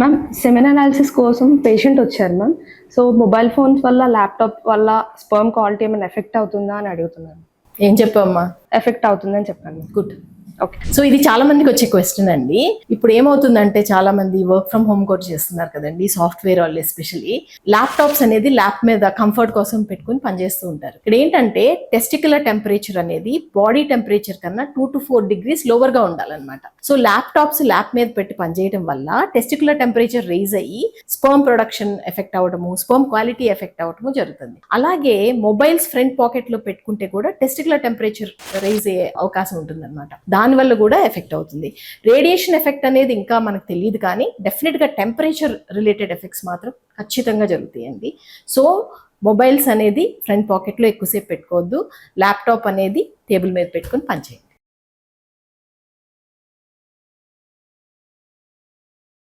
Ma'am semen analysis కోసం patient వచ్చారు ma'am. So mobile phones వల్ల ల్యాప్టాప్ వల్ల స్పర్మ్ క్వాలిటీ ఏమైనా ఎఫెక్ట్ అవుతుందా అని అడుగుతున్నాను. ఏం చెప్పమ్మా? ఎఫెక్ట్ అవుతుందని చెప్పండి. గుడ్. ఓకే. సో ఇది చాలా మందికి వచ్చే క్వశ్చన్ అండి. ఇప్పుడు ఏమవుతుందంటే చాలా మంది వర్క్ ఫ్రమ్ హోమ్ కూడా చేస్తున్నారు కదండి, సాఫ్ట్వేర్ వాళ్ళు ఎస్పెషల్లీ. ల్యాప్టాప్స్ అనేది ల్యాప్ మీద కంఫర్ట్ కోసం పెట్టుకుని పనిచేస్తూ ఉంటారు. ఇక్కడ ఏంటంటే టెస్టికులర్ టెంపరేచర్ అనేది బాడీ టెంపరేచర్ కన్నా 2 to 4 degrees లోవర్ గా ఉండాలన్నమాట. సో ల్యాప్టాప్స్ ల్యాప్ మీద పెట్టి పనిచేయడం వల్ల టెస్టికులర్ టెంపరేచర్ రైజ్ అయ్యి స్పర్మ్ ప్రొడక్షన్ ఎఫెక్ట్ అవడము, స్పర్మ్ క్వాలిటీ ఎఫెక్ట్ అవడము జరుగుతుంది. అలాగే మొబైల్స్ ఫ్రంట్ పాకెట్ లో పెట్టుకుంటే కూడా టెస్టికులర్ టెంపరేచర్ రైజ్ అయ్యే అవకాశం ఉంటుంది అనమాట. దానివల్ల కూడా ఎఫెక్ట్ అవుతుంది. రేడియేషన్ ఎఫెక్ట్ అనేది ఇంకా మనకు తెలియదు, కానీ డెఫినెట్గా టెంపరేచర్ రిలేటెడ్ ఎఫెక్ట్స్ మాత్రం ఖచ్చితంగా జరుగుతాయండి. సో మొబైల్స్ అనేది ఫ్రంట్ పాకెట్లో ఎక్కువసేపు పెట్టుకోవద్దు. ల్యాప్టాప్ అనేది టేబుల్ మీద పెట్టుకొని పనిచేయండి.